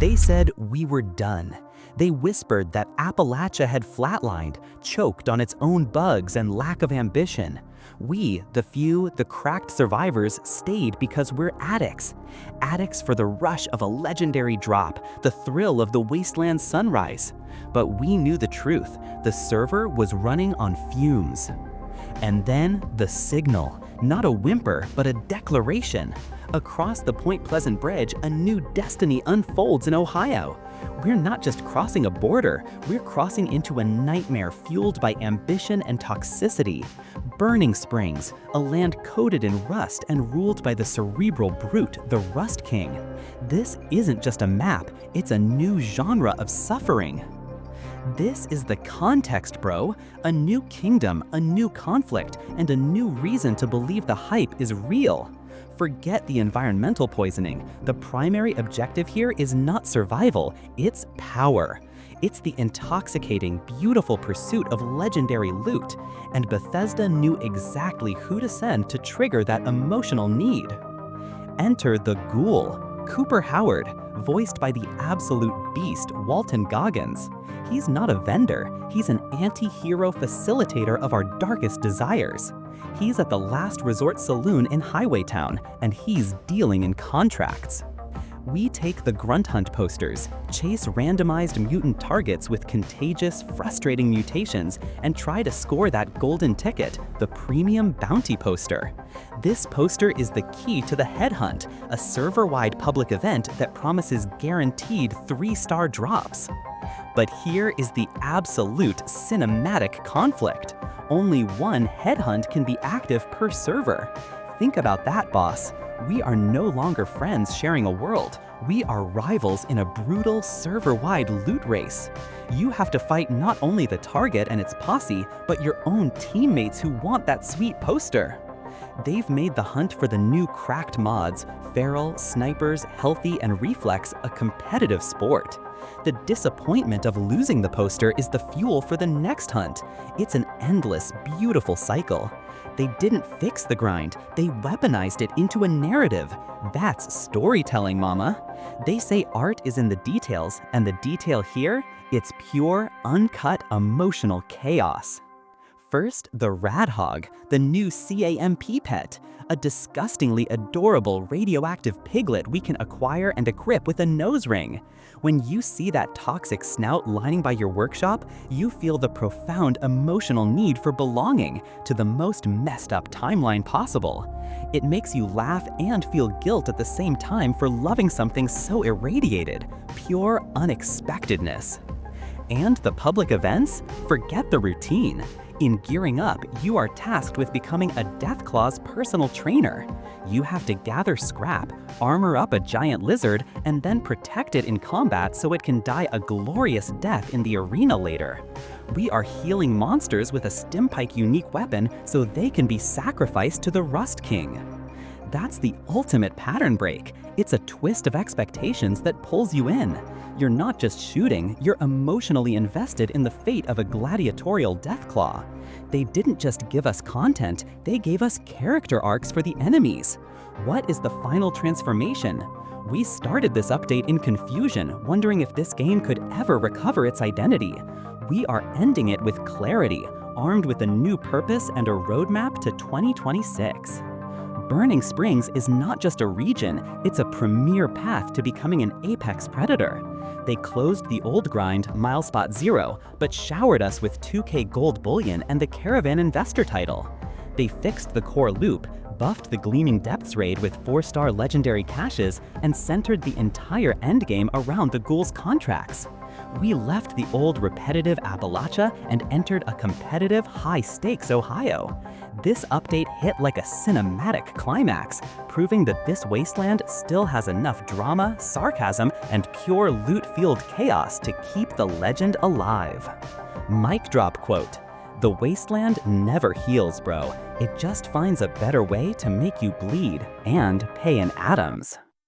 They said we were done. They whispered that Appalachia had flatlined, choked on its own bugs and lack of ambition. We, the few, the cracked survivors, stayed because we're addicts. Addicts for the rush of a legendary drop, the thrill of the wasteland sunrise. But we knew the truth. The server was running on fumes. And then the signal. Not a whimper, but a declaration. Across the Point Pleasant Bridge, a new destiny unfolds in Ohio. We're not just crossing a border, we're crossing into a nightmare fueled by ambition and toxicity. Burning Springs, a land coated in rust and ruled by the cerebral brute, the Rust King. This isn't just a map, it's a new genre of suffering. This is the context, bro. A new kingdom, a new conflict, and a new reason to believe the hype is real. Forget the environmental poisoning. The primary objective here is not survival, it's power. It's the intoxicating, beautiful pursuit of legendary loot, and Bethesda knew exactly who to send to trigger that emotional need. Enter the Ghoul, Cooper Howard, voiced by the absolute beast Walton Goggins. He's not a vendor, he's an anti-hero facilitator of our darkest desires. He's at the Last Resort Saloon in Highwaytown, and he's dealing in contracts. We take the Grunt Hunt posters, chase randomized mutant targets with contagious, frustrating mutations, and try to score that golden ticket, the premium bounty poster. This poster is the key to the Headhunt, a server-wide public event that promises guaranteed 3-star drops. But here is the absolute cinematic conflict. Only one headhunt can be active per server. Think about that, boss. We are no longer friends sharing a world. We are rivals in a brutal server-wide loot race. You have to fight not only the target and its posse, but your own teammates who want that sweet poster. They've made the hunt for the new cracked mods, feral, snipers, healthy, and reflex a competitive sport. The disappointment of losing the poster is the fuel for the next hunt. It's an endless, beautiful cycle. They didn't fix the grind, they weaponized it into a narrative. That's storytelling, mama. They say art is in the details, and the detail here, it's pure, uncut, emotional chaos. First, the Radhog, the new CAMP pet, a disgustingly adorable radioactive piglet we can acquire and equip with a nose ring. When you see that toxic snout lining by your workshop, you feel the profound emotional need for belonging to the most messed up timeline possible. It makes you laugh and feel guilt at the same time for loving something so irradiated, pure unexpectedness. And the public events? Forget the routine. In Gearing Up, you are tasked with becoming a Deathclaw's personal trainer. You have to gather scrap, armor up a giant lizard, and then protect it in combat so it can die a glorious death in the arena later. We are healing monsters with a Stimpike unique weapon so they can be sacrificed to the Rust King. That's the ultimate pattern break. It's a twist of expectations that pulls you in. You're not just shooting, you're emotionally invested in the fate of a gladiatorial Deathclaw. They didn't just give us content, they gave us character arcs for the enemies. What is the final transformation? We started this update in confusion, wondering if this game could ever recover its identity. We are ending it with clarity, armed with a new purpose and a roadmap to 2026. Burning Springs is not just a region, it's a premier path to becoming an apex predator. They closed the old grind, Milespot 0, but showered us with 2K gold bullion and the Caravan Investor title. They fixed the core loop, buffed the Gleaming Depths raid with 4-star legendary caches, and centered the entire endgame around the Ghoul's contracts. We left the old repetitive Appalachia and entered a competitive high-stakes Ohio. This update hit like a cinematic climax, proving that this wasteland still has enough drama, sarcasm, and pure loot-fueled chaos to keep the legend alive. Mic drop quote: "The wasteland never heals, bro. It just finds a better way to make you bleed and pay in atoms."